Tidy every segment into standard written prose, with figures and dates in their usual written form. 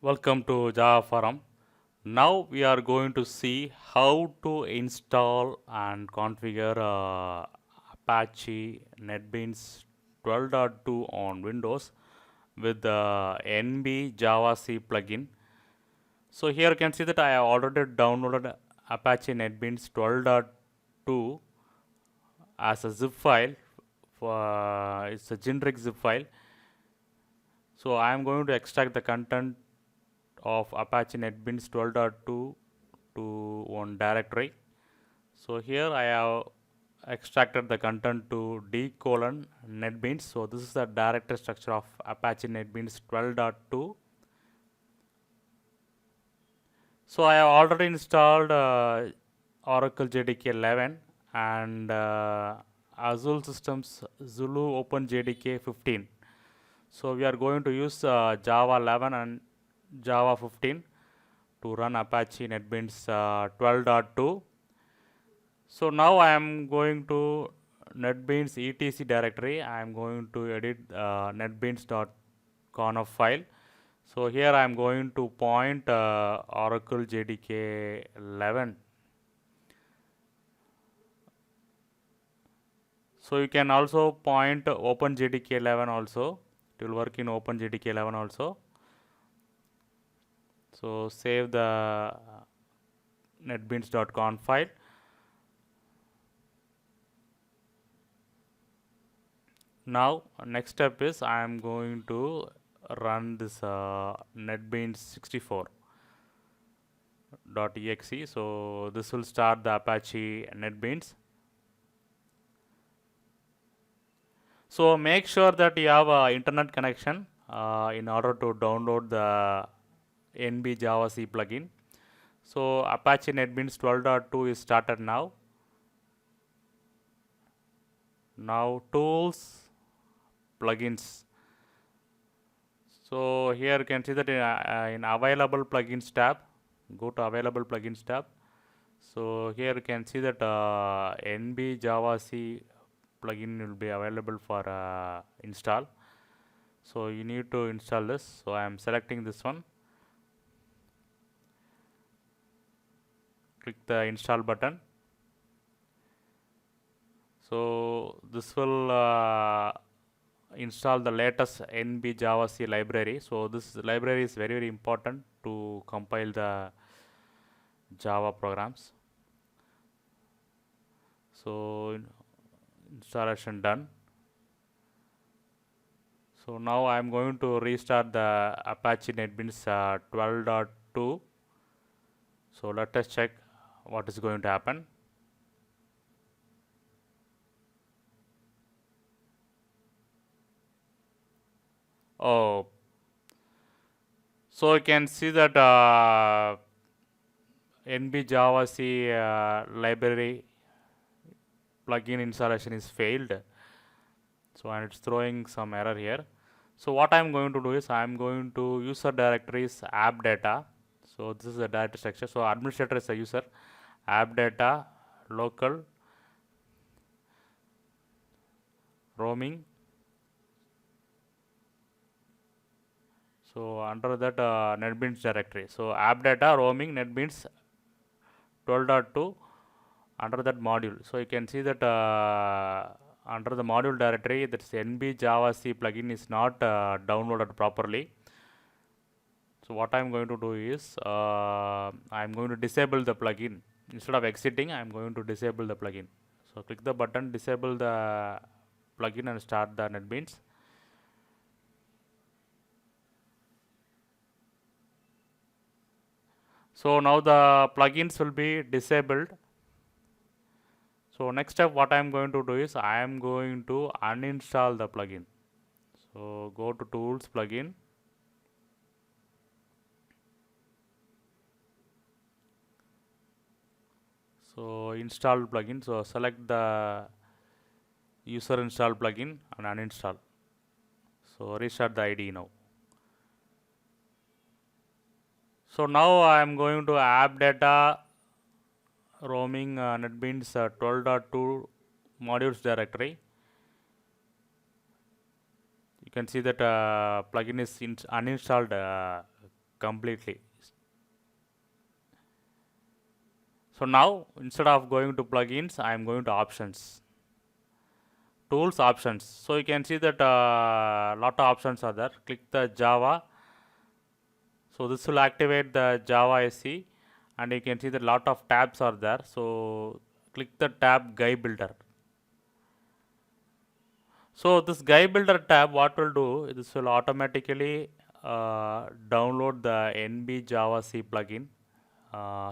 Welcome to Java Forum. Now we are going to see how to install and configure Apache NetBeans 12.2 on Windows with the NB Java C plugin. So here you can see that I have already downloaded Apache NetBeans 12.2 as a zip file. It's a generic zip file. So I am going to extract the content of Apache NetBeans 12.2 to one directory. So here I have extracted the content to d colon NetBeans. So this is the directory structure of Apache NetBeans 12.2. So I have already installed Oracle JDK 11 and Azure Systems Zulu Open JDK 15. So we are going to use Java 11 and Java 15 to run Apache NetBeans 12.2. So now I am going to NetBeans etc directory. I am going to edit netbeans.conf file. So here I am going to point Oracle JDK 11. So you can also point OpenJDK 11 also. It will work in OpenJDK 11 also. So save the netbeans.conf file. Now next step is I am going to run this netbeans 64.exe. So this will start the Apache NetBeans. So make sure that you have internet connection in order to download the NB Java C plugin. So Apache NetBeans 12.2 is started now. Now tools, plugins. So here you can see that in available plugins tab, go to available plugins tab. So here you can see that NB Java C plugin will be available for install. So you need to install this. So I am selecting this one. Click the install button. So this will install the latest NB Java C library. So this library is very important to compile the Java programs. So installation done. So now I am going to restart the Apache NetBeans 12.2. So let us check what is going to happen. Oh, so you can see that NB Java C library plugin installation is failed. So and it's throwing some error here. So what I'm going to do is I'm going to user directories app data. So this is the directory structure. So administrator is a user, app data, local, roaming. So under that NetBeans directory. So app data, roaming, NetBeans 12.2 under that module. So you can see that under the module directory, that's NB Java C plugin is not downloaded properly. So what I'm going to do is I'm going to disable the plugin. Instead of exiting, I'm going to disable the plugin. So click the button, disable the plugin and start the NetBeans. So now the plugins will be disabled. So next step what I am going to do is I am going to uninstall the plugin. So go to tools, plugin. So install plugin. So select the user install plugin and uninstall. So restart the IDE now. So now I am going to app data, roaming NetBeans 12.2 modules directory. You can see that plugin is uninstalled completely. So now instead of going to plugins, I am going to options, tools, options. So you can see that lot of options are there. Click the Java. So this will activate the Java SE, and you can see that lot of tabs are there. So click the tab Guy Builder. So this Guy Builder tab, what will do? This will automatically download the NB Java C plugin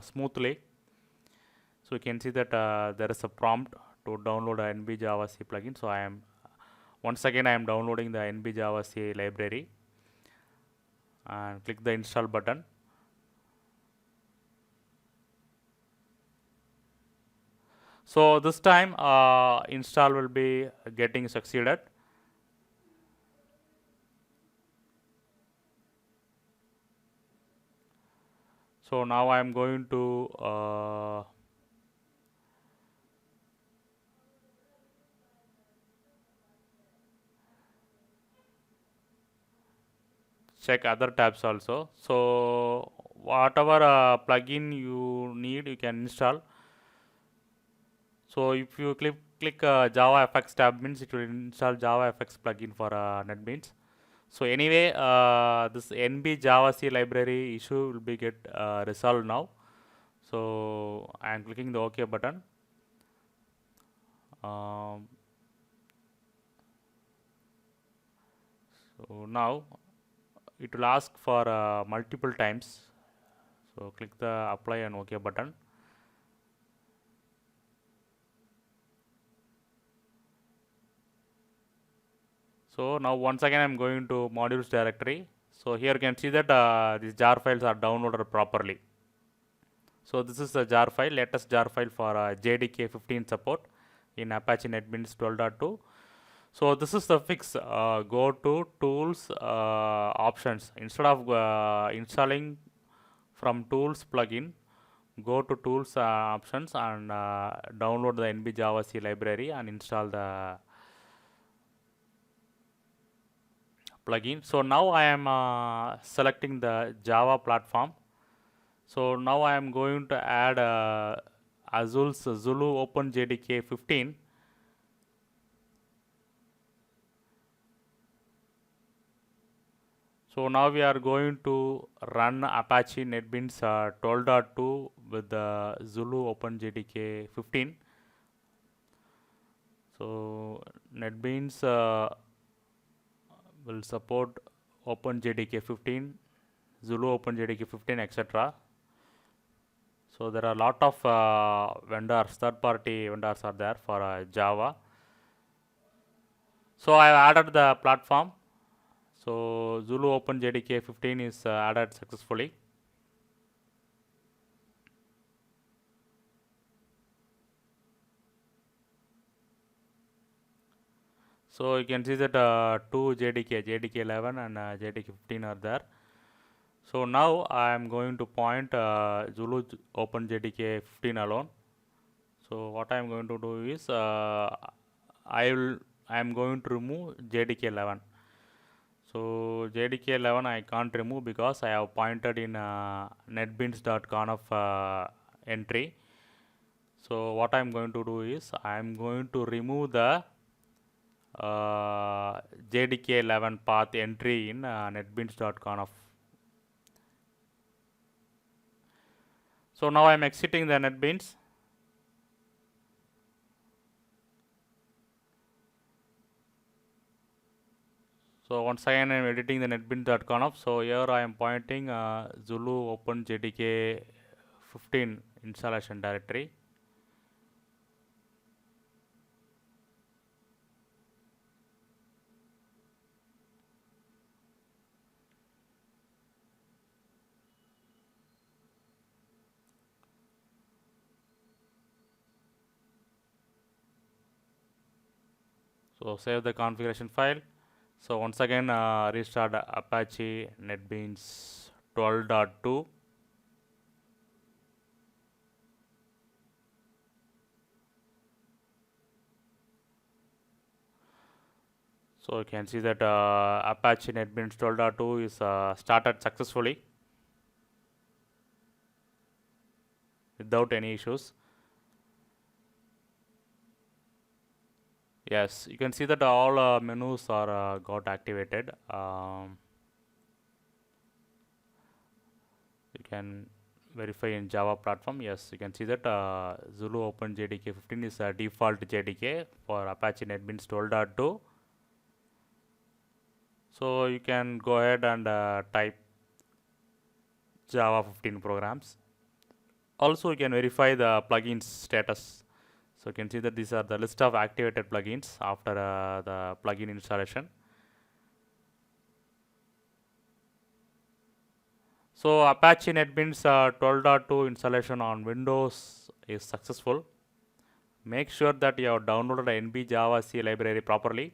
smoothly. So you can see that there is a prompt to download a NB Java C plugin. So I am once again I am downloading the NB Java C library and click the install button. So this time install will be getting succeeded. So now I am going to check other tabs also. So whatever plugin you need, you can install. So if you click Java FX tab, means it will install Java FX plugin for NetBeans. So anyway, this NB Java C library issue will be get resolved now. So I am clicking the OK button. Um, so now it will ask for multiple times. So click the apply and OK button. So now once again I am going to modules directory. So here you can see that these jar files are downloaded properly. So this is the jar file, latest jar file for JDK 15 support in Apache NetBeans 12.2. So this is the fix. Go to tools options. Instead of installing from tools plugin, go to tools options and download the NB Java C library and install the plugin. So now I am selecting the Java platform. So now I am going to add Azul's Zulu OpenJDK 15. So now we are going to run Apache NetBeans 12.2 with the Zulu OpenJDK 15. So NetBeans will support OpenJDK 15, Zulu OpenJDK 15, etc. So there are a lot of vendors, third-party vendors are there for Java. So I have added the platform. So Zulu OpenJDK 15 is added successfully. So you can see that two JDK 11 and JDK 15 are there. So now I am going to point Zulu OpenJDK 15 alone. So what I am going to do is I am going to remove JDK 11. So JDK 11 I can't remove because I have pointed in netbeans.conf entry. So what I am going to do is I am going to remove the JDK 11 path entry in netbeans.conf. So now I am exiting the NetBeans. So once again I am editing the netbeans.conf. So here I am pointing Zulu OpenJDK 15 installation directory. So save the configuration file. So once again restart Apache NetBeans 12.2. So you can see that Apache NetBeans 12.2 is started successfully. without any issues. Yes, you can see that all menus are got activated. You can verify in Java platform. Yes, you can see that Zulu Open JDK 15 is a default JDK for Apache NetBeans 12.2. So you can go ahead and type Java 15 programs. Also, you can verify the plugins status. So you can see that these are the list of activated plugins after the plugin installation. So Apache NetBeans 12.2 installation on Windows is successful. Make sure that you have downloaded the NB Java C library properly.